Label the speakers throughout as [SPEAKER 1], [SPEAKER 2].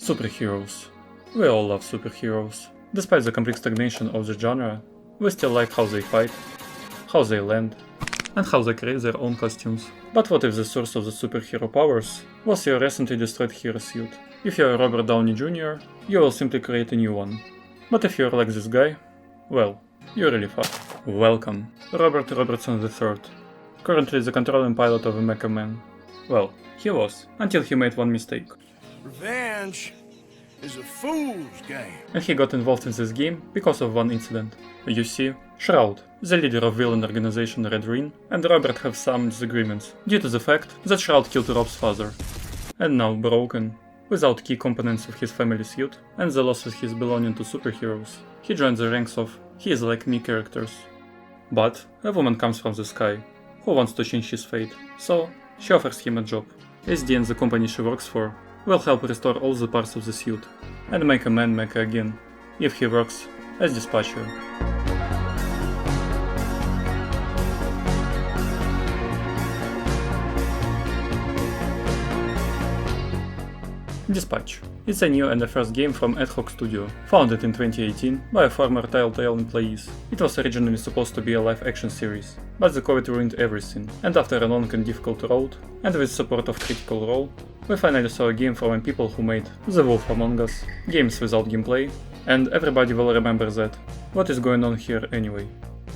[SPEAKER 1] Superheroes. We all love superheroes. Despite the complete stagnation of the genre, we still like how they fight, how they land, and how they create their own costumes. But what if the source of the superhero powers was your recently destroyed hero suit? If you're Robert Downey Jr., you will simply create a new one. But if you're like this guy, well, you're really fucked. Welcome, Robert Robertson III, currently the controlling pilot of a Mecha Man. Well, he was, until he made one mistake.
[SPEAKER 2] Revenge is a fool's game.
[SPEAKER 1] And he got involved in this game because of one incident. You see, Shroud, the leader of villain organization Red Ring, and Robert have some disagreements, due to the fact that Shroud killed Rob's father. And now broken, without key components of his family suit, and the loss of his belonging to superheroes, he joined the ranks of He Is Like Me characters. But a woman comes from the sky, who wants to change his fate, so she offers him a job. SD and the company she works for will help restore all the parts of the suit, and make a man mecha again, if he works as dispatcher. Dispatch. It's a new and the first game from Ad Hoc Studio, founded in 2018 by former Telltale employees. It was originally supposed to be a live-action series, but the COVID ruined everything, and after a long and difficult road, and with support of Critical Role, we finally saw a game from people who made The Wolf Among Us, games without gameplay, and everybody will remember that. What is going on here anyway?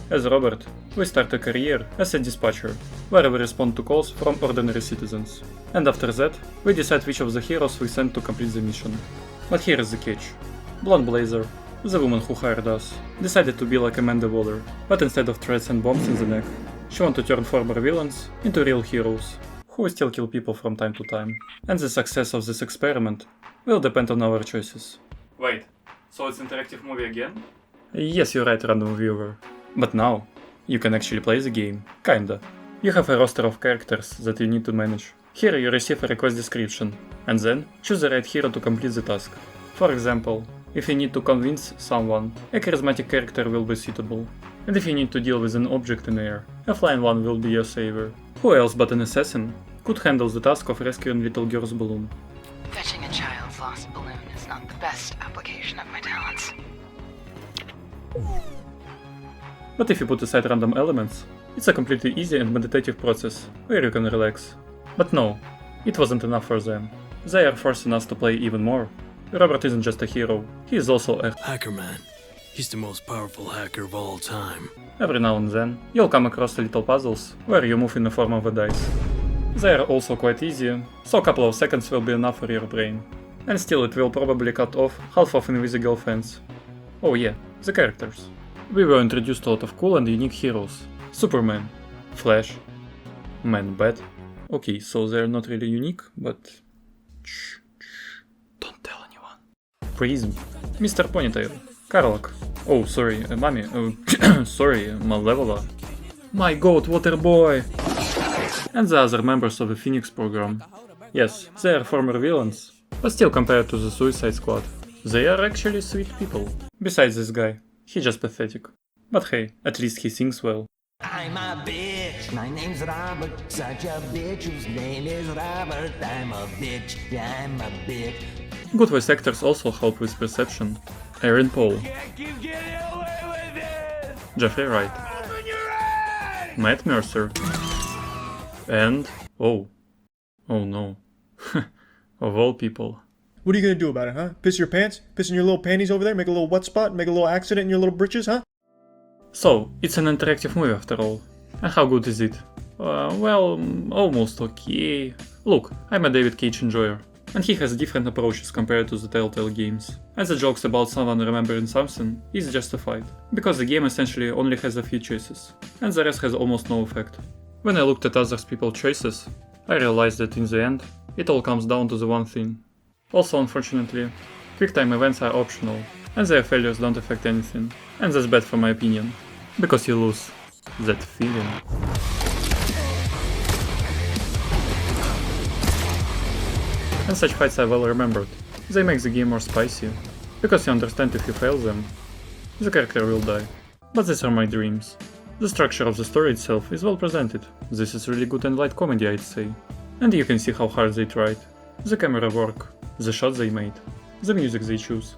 [SPEAKER 1] As Robert, we start a career as a dispatcher, where we respond to calls from ordinary citizens. And after that, we decide which of the heroes we send to complete the mission. But here is the catch. Blonde Blazer, the woman who hired us, decided to be like Amanda Waller, but instead of threats and bombs in the neck, she wanted to turn former villains into real heroes, who still kill people from time to time. And the success of this experiment will depend on our choices. Wait, so it's interactive movie again? Yes, you're right, random viewer. But now, you can actually play the game, kinda. You have a roster of characters that you need to manage. Here you receive a request description, and then choose the right hero to complete the task. For example, if you need to convince someone, a charismatic character will be suitable. And if you need to deal with an object in air, a flying one will be your savior. Who else but an assassin could handle the task of rescuing little girl's balloon?
[SPEAKER 3] Fetching a child's lost balloon is not the best application of my talents.
[SPEAKER 1] But if you put aside random elements, it's a completely easy and meditative process, where you can relax. But no, it wasn't enough for them. They are forcing us to play even more. Robert isn't just a hero, he is also a
[SPEAKER 2] Hacker Man. He's the most powerful hacker of all time.
[SPEAKER 1] Every now and then, you'll come across little puzzles, where you move in the form of a dice. They are also quite easy, so a couple of seconds will be enough for your brain. And still it will probably cut off half of Invisible fans. Oh yeah, the characters. We were introduced to a lot of cool and unique heroes. Superman, Flash, Man-Bat. Okay, so they're not really unique, but... Shh, don't tell anyone. Prism, Mr. Ponytail, Karlak. Oh, sorry, Mami. Sorry, Malevola. My goat, Waterboy! And the other members of the Phoenix program. Yes, they are former villains, but still compared to the Suicide Squad, they are actually sweet people. Besides this guy. He's just pathetic. But hey, at least he sings well.
[SPEAKER 4] I'm a bitch, my name's Robert, such a bitch whose name is Robert. I'm a bitch, yeah, I'm a bitch.
[SPEAKER 1] Good voice actors also help with perception. Aaron Paul, Jeffrey Wright, Matt Mercer, and... oh no, of all people.
[SPEAKER 5] What are you gonna do about it, huh? Piss your pants? Piss in your little panties over there? Make a little wet spot? Make a little accident in your little britches, huh?
[SPEAKER 1] So, it's an interactive movie after all. And how good is it? Well, almost okay. Look, I'm a David Cage enjoyer, and he has different approaches compared to the Telltale games. And the jokes about someone remembering something is justified, because the game essentially only has a few choices, and the rest has almost no effect. When I looked at other people's choices, I realized that in the end, it all comes down to the one thing. Also, unfortunately, quick-time events are optional, and their failures don't affect anything, and that's bad for my opinion, because you lose that feeling. And such fights are well remembered. They make the game more spicy, because you understand if you fail them, the character will die. But these are my dreams. The structure of the story itself is well presented. This is really good and light comedy, I'd say. And you can see how hard they tried. The camera work, the shots they made, the music they choose.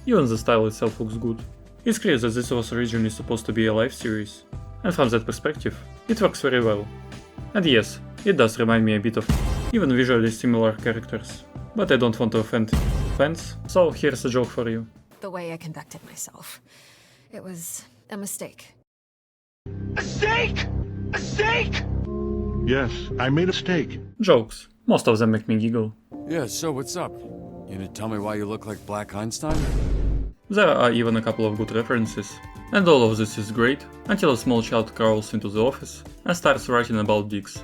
[SPEAKER 1] Even the style itself looks good. It's clear that this was originally supposed to be a live series, and from that perspective, it works very well. And yes, it does remind me a bit of even visually similar characters, but I don't want to offend fans, so here's a joke for you.
[SPEAKER 6] The way I conducted myself. It was a mistake.
[SPEAKER 7] A steak! A steak!
[SPEAKER 8] Yes, I made a steak.
[SPEAKER 1] Jokes. Most of them make me giggle.
[SPEAKER 9] Yeah, so what's up? You gonna tell me why you look like Black Einstein?
[SPEAKER 1] There are even a couple of good references. And all of this is great until a small child crawls into the office and starts writing about dicks.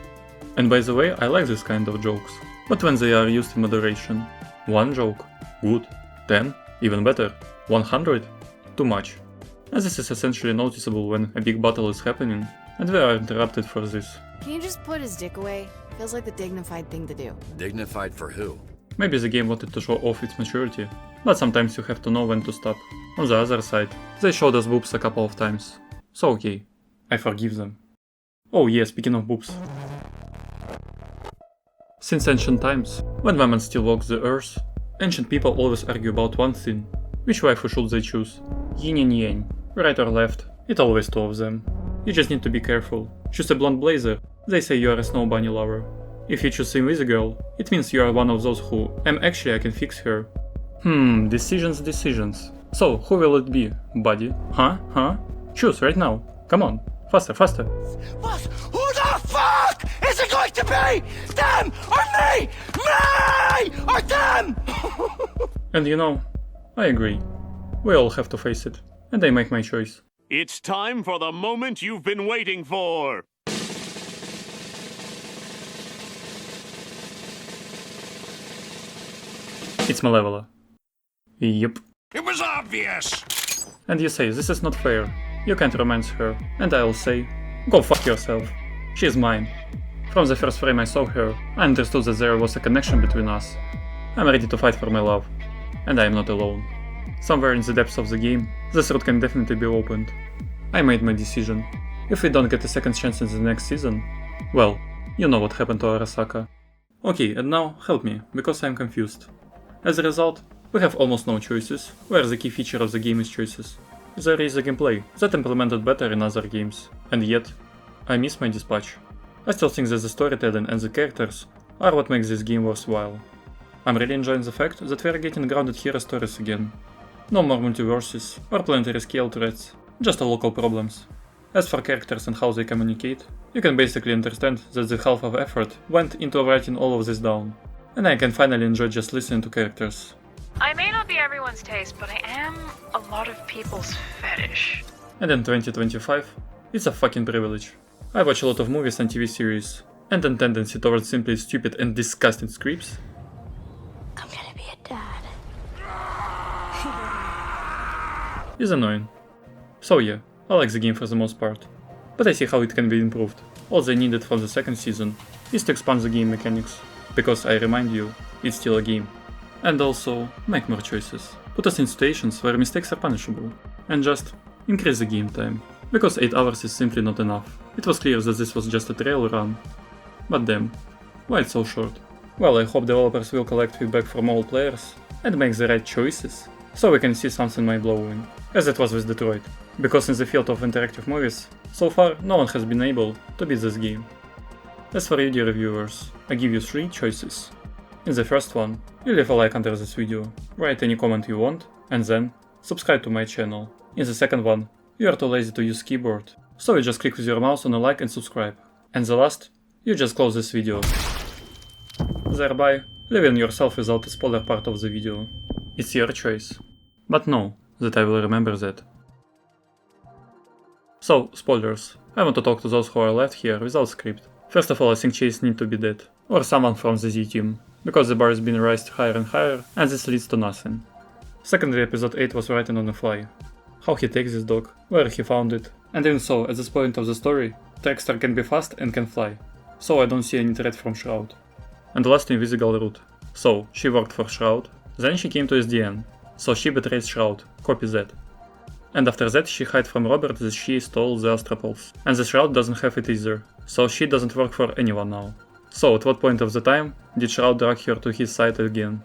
[SPEAKER 1] And by the way, I like this kind of jokes, but when they are used in moderation. One joke, good. 10, even better. 100, too much. And this is essentially noticeable when a big battle is happening and we are interrupted for this.
[SPEAKER 6] Can you just put his dick away? Feels like the dignified thing to do.
[SPEAKER 9] Dignified for who?
[SPEAKER 1] Maybe the game wanted to show off its maturity, but sometimes you have to know when to stop. On the other side, they showed us boobs a couple of times. So okay, I forgive them. Oh yeah, speaking of boobs. Since ancient times, when women still walk the earth, ancient people always argue about one thing. Which waifu should they choose? Yin and yang, right or left, it's always two of them. You just need to be careful. Choose a blonde blazer, they say you are a snow bunny lover. If you choose Invisigirl, it means you are one of those who, actually I can fix her. Decisions. So, who will it be, buddy? Huh? Choose right now. Come on, faster.
[SPEAKER 7] What? Who the fuck is it going to be? Them or me? Me or them?
[SPEAKER 1] And you know, I agree. We all have to face it, and I make my choice.
[SPEAKER 10] It's time for the moment you've been waiting for.
[SPEAKER 1] It's Malevola. Yep.
[SPEAKER 2] It was obvious!
[SPEAKER 1] And you say, this is not fair. You can't romance her. And I'll say, go fuck yourself. She's mine. From the first frame I saw her, I understood that there was a connection between us. I'm ready to fight for my love. And I am not alone. Somewhere in the depths of the game, this route can definitely be opened. I made my decision. If we don't get a second chance in the next season, well, you know what happened to Arasaka. Okay, and now help me, because I'm confused. As a result, we have almost no choices, where the key feature of the game is choices. There is the gameplay, that implemented better in other games, and yet, I miss my dispatch. I still think that the storytelling and the characters are what makes this game worthwhile. I'm really enjoying the fact that we are getting grounded hero stories again. No more multiverses or planetary scale threats, just local problems. As for characters and how they communicate, you can basically understand that the half of effort went into writing all of this down. And I can finally enjoy just listening to characters.
[SPEAKER 3] I may not be everyone's taste, but I am a lot of people's fetish.
[SPEAKER 1] And in 2025, it's a fucking privilege. I watch a lot of movies and TV series, and the tendency towards simply stupid and disgusting scripts.
[SPEAKER 6] I'm gonna be a dad.
[SPEAKER 1] Is annoying. So yeah, I like the game for the most part. But I see how it can be improved. All they needed for the second season is to expand the game mechanics. Because I remind you, it's still a game. And also, make more choices. Put us in situations where mistakes are punishable. And just increase the game time. Because 8 hours is simply not enough. It was clear that this was just a trail run. But damn, why it's so short? Well, I hope developers will collect feedback from all players and make the right choices, so we can see something mind-blowing, as it was with Detroit. Because in the field of interactive movies, so far no one has been able to beat this game. As for you dear reviewers, I give you 3 choices. In the first one, you leave a like under this video, write any comment you want, and then subscribe to my channel. In the second one, you are too lazy to use keyboard, so you just click with your mouse on a like and subscribe. And the last, you just close this video. Thereby, leaving yourself without the spoiler part of the video. It's your choice. But know that I will remember that. So, spoilers. I want to talk to those who are left here without script. First of all, I think Chase needs to be dead, or someone from the Z team, because the bar is being raised higher and higher, and this leads to nothing. Secondly, episode 8 was written on the fly. How he takes this dog, where he found it, and even so, at this point of the story, Trickster can be fast and can fly, so I don't see any threat from Shroud. And last, Invisible route. So, she worked for Shroud, then she came to SDN, so she betrayed Shroud, copy that. And after that she hid from Robert that she stole the Astra Pulse, and the Shroud doesn't have it either, so she doesn't work for anyone now. So at what point of the time did Shroud drag her to his side again?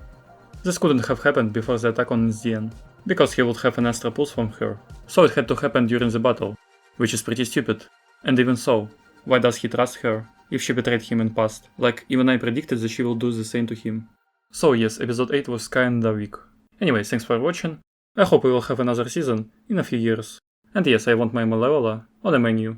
[SPEAKER 1] This couldn't have happened before the attack on Izdian, because he would have an astral pulse from her, so it had to happen during the battle, which is pretty stupid. And even so, why does he trust her, if she betrayed him in past? Like, even I predicted that she will do the same to him. So yes, episode 8 was kinda weak. Anyway, thanks for watching, I hope we will have another season in a few years. And yes, I want my Malevola on the menu.